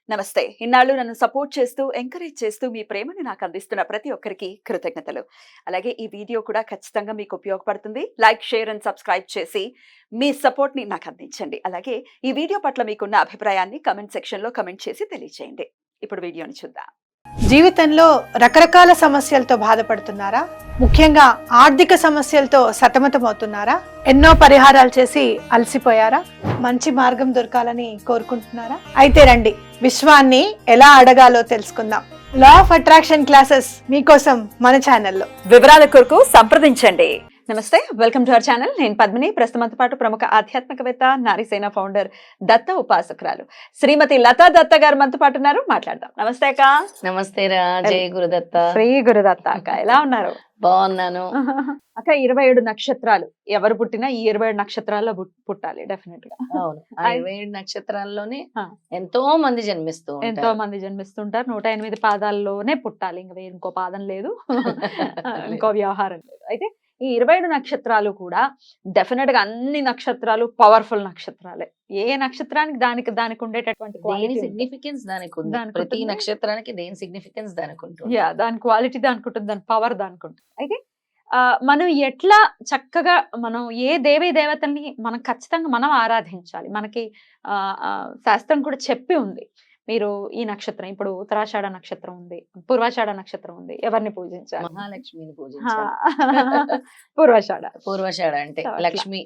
నమస్తే. ఇన్నాళ్ళు నన్ను సపోర్ట్ చేస్తూ, ఎంకరేజ్ చేస్తూ మీ ప్రేమని నాకు అందిస్తున్న ప్రతి ఒక్కరికి కృతజ్ఞతలు. అలాగే ఈ వీడియో కూడా ఖచ్చితంగా మీకు ఉపయోగపడుతుంది. లైక్, షేర్ అండ్ సబ్స్క్రైబ్ చేసి మీ సపోర్ట్‌ని నాకు అందించండి. అలాగే ఈ వీడియో పట్ల మీకున్న అభిప్రాయాన్ని కామెంట్ సెక్షన్‌లో కామెంట్ చేసి తెలియజేయండి. ఇప్పుడు వీడియోని చూద్దాం. జీవితంలో రకరకాల సమస్యలతో బాధపడుతున్నారా? ముఖ్యంగా ఆర్థిక సమస్యలతో సతమతమవుతున్నారా? ఎన్నో పరిహారాలు చేసి అలసిపోయారా? మంచి మార్గం దొరకాలని కోరుకుంటున్నారా? అయితే రండి, విశ్వాన్ని ఎలా అడగాలో తెలుసుకుందాం. లా ఆఫ్ అట్రాక్షన్ క్లాసెస్ మీకోసం మన ఛానల్లో. వివరాల కొరకు సంప్రదించండి. నమస్తే, వెల్కమ్ టు అవర్ ఛానల్. నేను పద్మిని. ప్రస్తుతంతో పాటు ప్రముఖ ఆధ్యాత్మికవేత్త, నారీసేన ఫౌండర్, దత్త ఉపాసకురాలు శ్రీమతి లతా దత్త గారు మనతో పాటు ఉన్నారు. మాట్లాడదాం. నమస్తే అక్క. నమస్తే రా. జై గురుదత్త. శ్రీ గురుదత్త అక్క, ఎలా ఉన్నారు? బాగున్నాను అక్క. 27 నక్షత్రాలు ఎవరు పుట్టినా ఈ 27 నక్షత్రాల్లో పుట్టాలి డెఫినెట్ గా. అవును, 27 నక్షత్రాల్లోనే ఎంతో మంది జన్మిస్తుంటారు. 108 పాదాల్లోనే పుట్టాలి, ఇంకా ఇంకో పాదం లేదు, ఇంకో వ్యవహారం లేదు. అయితే ఈ 27 నక్షత్రాలు కూడా డెఫినెట్ గా అన్ని నక్షత్రాలు పవర్ఫుల్ నక్షత్రాలే. ఏ నక్షత్రానికి దానికి ఉండేటటువంటి సిగ్నిఫికెన్స్ దానికి ఉంది. ప్రతి నక్షత్రానికి దేని సిగ్నిఫికెన్స్ దానికి ఉంటుంది. దాని క్వాలిటీ దానికి ఉంటుంది, దాని పవర్ దానికి ఉంటుంది. అయితే మనం ఎట్లా చక్కగా మనం ఏ దేవీ దేవతల్ని మనం ఖచ్చితంగా మనం ఆరాధించాలి. మనకి శాస్త్రం కూడా చెప్పి ఉంది. మీరు ఈ నక్షత్రం, ఇప్పుడు ఉత్తరాషాఢ నక్షత్రం ఉంది, పూర్వాషాఢ నక్షత్రం ఉంది, ఎవరిని పూజించాలి? మహాలక్ష్మిని పూజించాలి. పూర్వాషాఢ అంటే లక్ష్మి.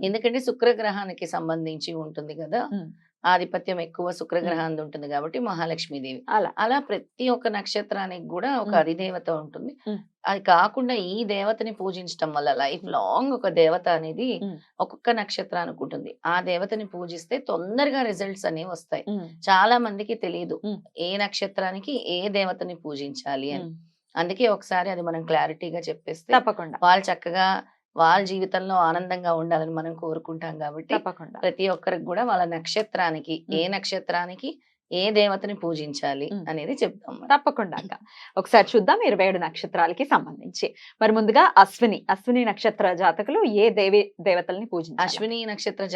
ఎందుకంటే శుక్రగ్రహానికి సంబంధించి ఉంటుంది కదా, ఆధిపత్యం ఎక్కువ శుక్రగ్రహాన్ని ఉంటుంది కాబట్టి మహాలక్ష్మీదేవి. అలా ప్రతి ఒక్క నక్షత్రానికి కూడా ఒక అధిదేవత ఉంటుంది. అది కాకుండా ఈ దేవతని పూజించడం వల్ల లైఫ్ లాంగ్ ఒక దేవత అనేది ఒక్కొక్క నక్షత్రానికి ఉంటుంది. ఆ దేవతని పూజిస్తే తొందరగా రిజల్ట్స్ అనేవి వస్తాయి. చాలా మందికి తెలియదు ఏ నక్షత్రానికి ఏ దేవతని పూజించాలి అని. అందుకే ఒకసారి అది మనం క్లారిటీగా చెప్పేస్తే తప్పకుండా వాళ్ళు చక్కగా వాళ్ళ జీవితంలో ఆనందంగా ఉండాలని మనం కోరుకుంటాం. కాబట్టి ప్రతి ఒక్కరికి కూడా వాళ్ళ నక్షత్రానికి ఏ నక్షత్రానికి ఏ దేవతని పూజించాలి అనేది చెప్తాం. తప్పకుండా అక్క. ఒకసారి చూద్దాం 27 నక్షత్రాలకి సంబంధించి. మరి ముందుగా అశ్విని నక్షత్ర జాతకులు ఏ దేవతల్ని పూజించాలి? అశ్విని నక్షత్ర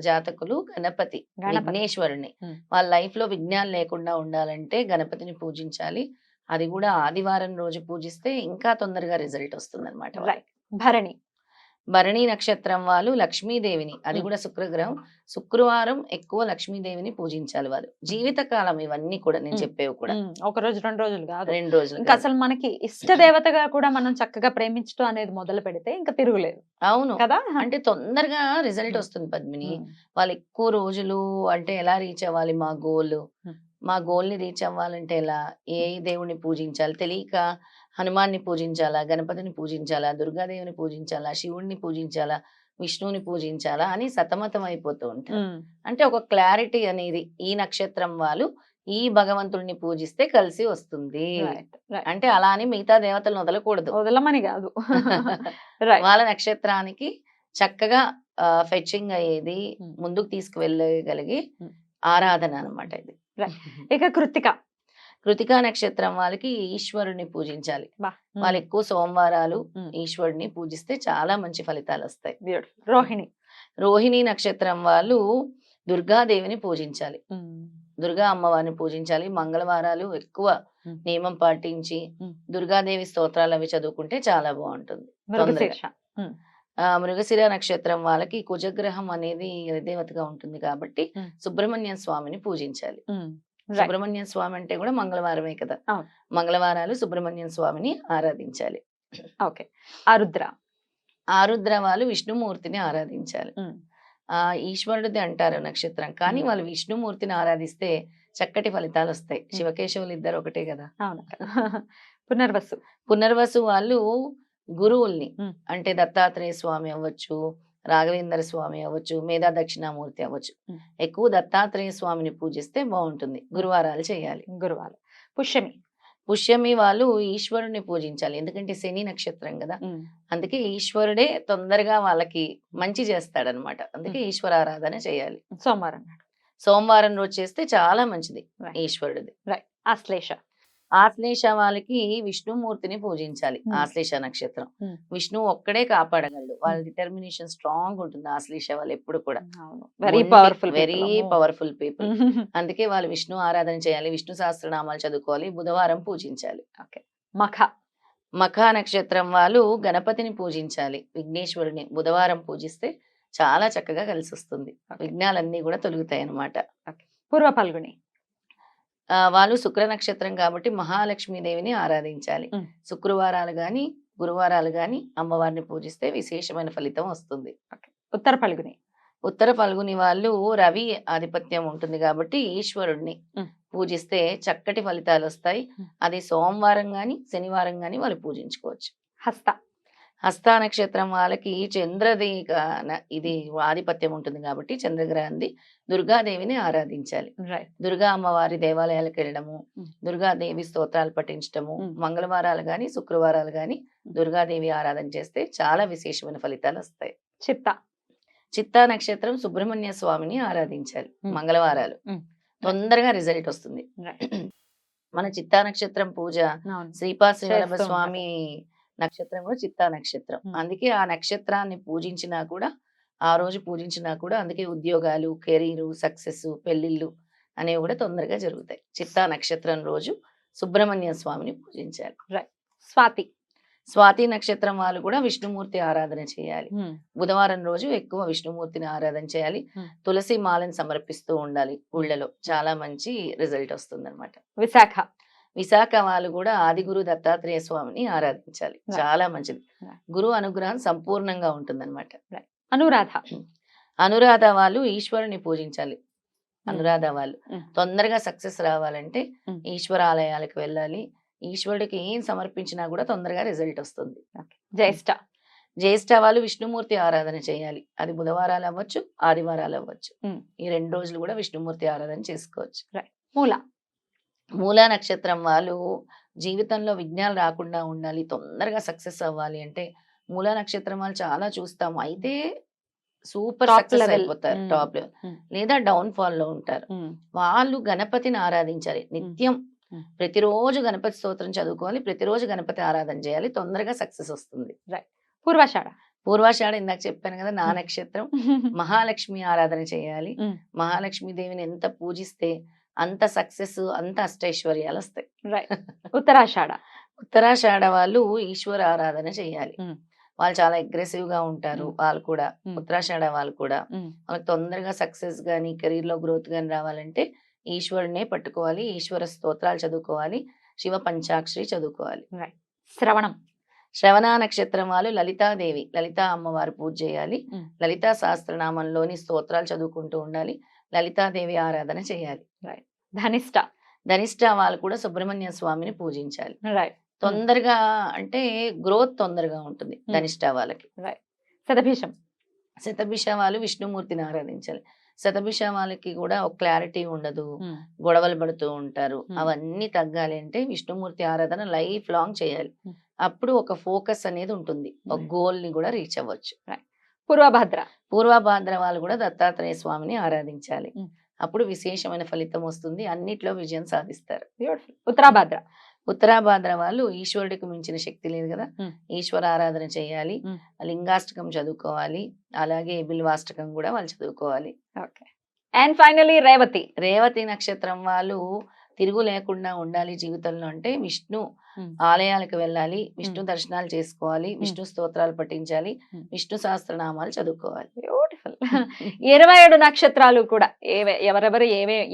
జాతకులు గణపతి, విఘ్నేశ్వరుని. వాళ్ళ లైఫ్ లో విఘ్నాలు లేకుండా ఉండాలంటే గణపతిని పూజించాలి. అది కూడా ఆదివారం రోజు పూజిస్తే ఇంకా తొందరగా రిజల్ట్ వస్తుంది అనమాట. భరణి నక్షత్రం వాళ్ళు లక్ష్మీదేవిని, అది కూడా శుక్రగ్రహం, శుక్రవారం ఎక్కువ లక్ష్మీదేవిని పూజించాలి వాళ్ళు జీవితకాలం. ఇవన్నీ కూడా నేను చెప్పేవి కూడా ఒక రోజు 2 రోజులు కాదు, 2 రోజులు. ఇంకా అసలు మనకి ఇష్ట దేవతగా కూడా మనం చక్కగా ప్రేమించడం అనేది మొదలు పెడితే ఇంకా తిరుగులేదు. అవును కదా, అంటే తొందరగా రిజల్ట్ వస్తుంది పద్మిని. వాళ్ళు ఎక్కువ రోజులు అంటే ఎలా రీచ్ అవ్వాలి మా గోల్ ని రీచ్ అవ్వాలంటే ఎలా, ఏ దేవుణ్ణి పూజించాలి తెలియక హనుమాన్ని పూజించాలా, గణపతిని పూజించాలా, దుర్గాదేవిని పూజించాలా, శివుణ్ణి పూజించాలా, విష్ణువుని పూజించాలా అని సతమతం అయిపోతూ ఉంటారు. అంటే ఒక క్లారిటీ అనేది ఈ నక్షత్రం వాళ్ళు ఈ భగవంతుడిని పూజిస్తే కలిసి వస్తుంది. అంటే అలా అని మిగతా దేవతలను వదలమని కాదు, వాళ్ళ నక్షత్రానికి చక్కగా ఫెచ్చింగ్ అయ్యేది, ముందుకు తీసుకువెళ్ళగలిగే ఆరాధన అనమాట ఇది. ఇక కృతికా నక్షత్రం వాళ్ళకి ఈశ్వరుని పూజించాలి. వాళ్ళు ఎక్కువ సోమవారాలు ఈశ్వరుని పూజిస్తే చాలా మంచి ఫలితాలు వస్తాయి. రోహిణి నక్షత్రం వాళ్ళు దుర్గాదేవిని పూజించాలి, దుర్గా అమ్మవారిని పూజించాలి. మంగళవారాలు ఎక్కువ నియమం పాటించి దుర్గాదేవి స్తోత్రాలు అవి చదువుకుంటే చాలా బాగుంటుంది. మృగశిర నక్షత్రం వాళ్ళకి కుజగ్రహం అనేది దేవతగా ఉంటుంది కాబట్టి సుబ్రహ్మణ్య స్వామిని పూజించాలి. సుబ్రహ్మణ్య స్వామి అంటే కూడా మంగళవారమే కదా, మంగళవారాలు సుబ్రహ్మణ్య స్వామిని ఆరాధించాలి. ఓకే. ఆరుద్ర వాళ్ళు విష్ణుమూర్తిని ఆరాధించాలి. ఈశ్వరుడిది అంటారు నక్షత్రం, కానీ వాళ్ళు విష్ణుమూర్తిని ఆరాధిస్తే చక్కటి ఫలితాలు వస్తాయి. శివకేశవులు ఇద్దరు ఒకటే కదా. పునర్వసు వాళ్ళు గురువుల్ని, అంటే దత్తాత్రేయ స్వామి అవ్వచ్చు, రాఘవేంద్ర స్వామి అవ్వచ్చు, మేధా దక్షిణామూర్తి అవ్వచ్చు. ఎక్కువ దత్తాత్రేయ స్వామిని పూజిస్తే బాగుంటుంది. గురువారాలు చేయాలి. పుష్యమి వాళ్ళు ఈశ్వరుని పూజించాలి, ఎందుకంటే శని నక్షత్రం కదా, అందుకే ఈశ్వరుడే తొందరగా వాళ్ళకి మంచి చేస్తాడనమాట. అందుకే ఈశ్వరారాధన చేయాలి. సోమవారం రోజు చేస్తే చాలా మంచిది ఈశ్వరుడిది. ఆశ్లేష వాళ్ళకి విష్ణుమూర్తిని పూజించాలి. ఆశ్లేష నక్షత్రం విష్ణువు ఒక్కడే కాపాడగలడు. వాళ్ళ డిటర్మినేషన్ స్ట్రాంగ్ ఉంటుంది. ఆశ్లేష వాళ్ళు ఎప్పుడు కూడా very powerful very powerful people. అందుకే వాళ్ళు విష్ణు ఆరాధన చేయాలి, విష్ణు సహస్రనామాలు చదువుకోవాలి, బుధవారం పూజించాలి. మఖ మఖ నక్షత్రం వాళ్ళు గణపతిని పూజించాలి, విఘ్నేశ్వరుని బుధవారం పూజిస్తే చాలా చక్కగా కలిసి వస్తుంది. విఘ్నాలన్నీ కూడా తొలుగుతాయి అన్నమాట. పూర్వ ఫల్గుని వాళ్ళు శుక్ర నక్షత్రం కాబట్టి మహాలక్ష్మీదేవిని ఆరాధించాలి. శుక్రవారాలు గాని గురువారాలు గాని అమ్మవారిని పూజిస్తే విశేషమైన ఫలితం వస్తుంది. ఉత్తర ఫల్గుని ఉత్తర ఫల్గుని వాళ్ళు రవి ఆధిపత్యం ఉంటుంది కాబట్టి ఈశ్వరుణ్ణి పూజిస్తే చక్కటి ఫలితాలు వస్తాయి. అది సోమవారం గాని శనివారం గాని వాళ్ళు పూజించుకోవచ్చు. హస్త హస్త నక్షత్రం వాళ్ళకి చంద్రది ఇది ఆధిపత్యం ఉంటుంది కాబట్టి చంద్రగ్రహంది దుర్గాదేవిని ఆరాధించాలి. దుర్గా అమ్మవారి దేవాలయాలకు వెళ్ళడము, దుర్గాదేవి స్తోత్రాలు పఠించడము, మంగళవారాలు గాని శుక్రవారాలు గాని దుర్గాదేవి ఆరాధన చేస్తే చాలా విశేషమైన ఫలితాలు వస్తాయి. చిత్తా నక్షత్రం సుబ్రహ్మణ్య స్వామిని ఆరాధించాలి మంగళవారాలు, తొందరగా రిజల్ట్ వస్తుంది. మన చిత్తా నక్షత్రం పూజ శ్రీపాద స్వామి నక్షత్రం కూడా చిత్తా నక్షత్రం. అందుకే ఆ నక్షత్రాన్ని పూజించినా కూడా ఆ రోజు పూజించినా కూడా అందుకే ఉద్యోగాలు, కెరీర్, సక్సెస్, పెళ్లిళ్ళు అనేవి కూడా తొందరగా జరుగుతాయి. చిత్తా నక్షత్రం రోజు సుబ్రహ్మణ్య స్వామిని పూజించాలి. స్వాతి నక్షత్రం వాళ్ళు కూడా విష్ణుమూర్తి ఆరాధన చేయాలి. బుధవారం రోజు ఎక్కువ విష్ణుమూర్తిని ఆరాధన చేయాలి. తులసి మాలను సమర్పిస్తూ ఉండాలి ఊళ్ళలో, చాలా మంచి రిజల్ట్ వస్తుంది అనమాట. విశాఖ వాళ్ళు కూడా ఆదిగురు దత్తాత్రేయ స్వామిని ఆరాధించాలి, చాలా మంచిది. గురు అనుగ్రహం సంపూర్ణంగా ఉంటుంది అనమాట. అనురాధ వాళ్ళు ఈశ్వరుని పూజించాలి. అనురాధ వాళ్ళు తొందరగా సక్సెస్ రావాలంటే ఈశ్వరాలయాలకు వెళ్ళాలి. ఈశ్వరుడికి ఏం సమర్పించినా కూడా తొందరగా రిజల్ట్ వస్తుంది. జ్యేష్ఠ వాళ్ళు విష్ణుమూర్తి ఆరాధన చేయాలి. అది బుధవారాలు అవ్వచ్చు, ఆదివారాలు అవ్వచ్చు. ఈ 2 రోజులు కూడా విష్ణుమూర్తి ఆరాధన చేసుకోవచ్చు. మూలా నక్షత్రం వాళ్ళు జీవితంలో విఘ్నాలు రాకుండా ఉండాలి, తొందరగా సక్సెస్ అవ్వాలి అంటే మూలా నక్షత్రం వాళ్ళు చాలా చూస్తాము. అయితే సూపర్ సక్సెస్ అయిపోతారు టాప్ లెవెల్, లేదా డౌన్ ఫాల్ లో ఉంటారు. వాళ్ళు గణపతిని ఆరాధించాలి నిత్యం. ప్రతిరోజు గణపతి స్తోత్రం చదువుకోవాలి, ప్రతిరోజు గణపతి ఆరాధన చేయాలి, తొందరగా సక్సెస్ వస్తుంది. పూర్వాషాఢ ఇందాక చెప్పాను కదా, నా నక్షత్రం. మహాలక్ష్మి ఆరాధన చేయాలి. మహాలక్ష్మి దేవిని ఎంత పూజిస్తే అంత సక్సెస్, అంత అష్టైశ్వర్యాలు వస్తాయి. ఉత్తరాషాఢ వాళ్ళు ఈశ్వర ఆరాధన చేయాలి. వాళ్ళు చాలా అగ్రెసివ్ గా ఉంటారు. వాళ్ళు కూడా ఉత్తరాషాఢ వాళ్ళు కూడా వాళ్ళకి తొందరగా సక్సెస్ గానీ కెరీర్ లో గ్రోత్ గానీ రావాలంటే ఈశ్వరునే పట్టుకోవాలి, ఈశ్వర స్తోత్రాలు చదువుకోవాలి, శివ పంచాక్షరి చదువుకోవాలి. శ్రవణ నక్షత్రం వాళ్ళు లలితాదేవి, లలితా అమ్మవారు పూజ చేయాలి. లలితా సహస్రనామంలోని స్తోత్రాలు చదువుకుంటూ ఉండాలి, లలితాదేవి ఆరాధన చేయాలి. ధనిష్ట వాళ్ళు కూడా సుబ్రహ్మణ్య స్వామిని పూజించాలి. తొందరగా అంటే గ్రోత్ తొందరగా ఉంటుంది ధనిష్ట వాళ్ళకి. శతభిష వాళ్ళు విష్ణుమూర్తిని ఆరాధించాలి. శతభిష వాళ్ళకి కూడా ఒక క్లారిటీ ఉండదు, గొడవలు పడుతూ ఉంటారు. అవన్నీ తగ్గాలి అంటే విష్ణుమూర్తి ఆరాధన లైఫ్ లాంగ్ చేయాలి. అప్పుడు ఒక ఫోకస్ అనేది ఉంటుంది, ఒక గోల్ ని కూడా రీచ్ అవ్వచ్చు. పూర్వభాద్ర వాళ్ళు కూడా దత్తాత్రేయ స్వామిని ఆరాధించాలి. అప్పుడు విశేషమైన ఫలితం వస్తుంది, అన్నిట్లో విజయం సాధిస్తారు. ఉత్తరాభాద్ర వాళ్ళు ఈశ్వరుడికి మించిన శక్తి లేదు కదా, ఈశ్వర ఆరాధన చేయాలి, లింగాష్టకం చదువుకోవాలి, అలాగే బిల్వాష్టకం కూడా వాళ్ళు చదువుకోవాలి. అండ్ ఫైనలీ రేవతి నక్షత్రం వాళ్ళు తిరుగు లేకుండా ఉండాలి జీవితంలో అంటే విష్ణు ఆలయాలకు వెళ్ళాలి, విష్ణు దర్శనాలు చేసుకోవాలి, విష్ణు స్తోత్రాలు పఠించాలి, విష్ణు సహస్రనామాలు చదువుకోవాలి. బ్యూటిఫుల్. 27 నక్షత్రాలు కూడా ఎవరెవరు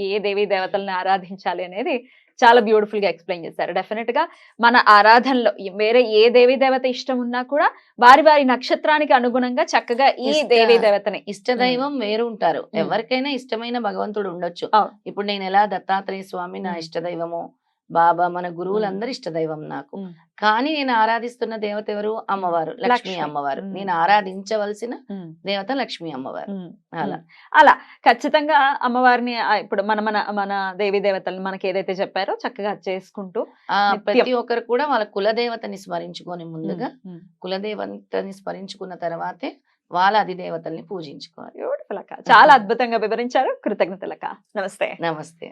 ఏ దేవీ దేవతలను ఆరాధించాలి అనేది చాలా బ్యూటిఫుల్ గా ఎక్స్ప్లెయిన్ చేశారు. డెఫినెట్ గా మన ఆరాధనలో వేరే ఏ దేవీ దేవత ఇష్టం ఉన్నా కూడా వారి నక్షత్రానికి అనుగుణంగా చక్కగా ఈ దేవీ దేవతని ఇష్టదైవం వేరు ఉంటారు. ఎవరికైనా ఇష్టమైన భగవంతుడు ఉండొచ్చు. ఇప్పుడు నేను ఎలా దత్తాత్రేయ స్వామి నా ఇష్టదైవము, బాబా మన గురువులందరూ ఇష్టదైవం నాకు. కానీ నేను ఆరాధిస్తున్న దేవత ఎవరు? అమ్మవారు, లక్ష్మీ అమ్మవారు. నేను ఆరాధించవలసిన దేవత లక్ష్మీ అమ్మవారు. అలా ఖచ్చితంగా అమ్మవారిని ఇప్పుడు మన దేవి దేవతలను మనకి ఏదైతే చెప్పారో చక్కగా చేసుకుంటూ ప్రతి ఒక్కరు కూడా వాళ్ళ కులదేవతని స్మరించుకొని ముందుగా కులదేవతని స్మరించుకున్న తర్వాతే వాళ్ళ అధిదేవతల్ని పూజించుకోవాలి. చాలా అద్భుతంగా వివరించారు. కృతజ్ఞతలక్క. నమస్తే. నమస్తే.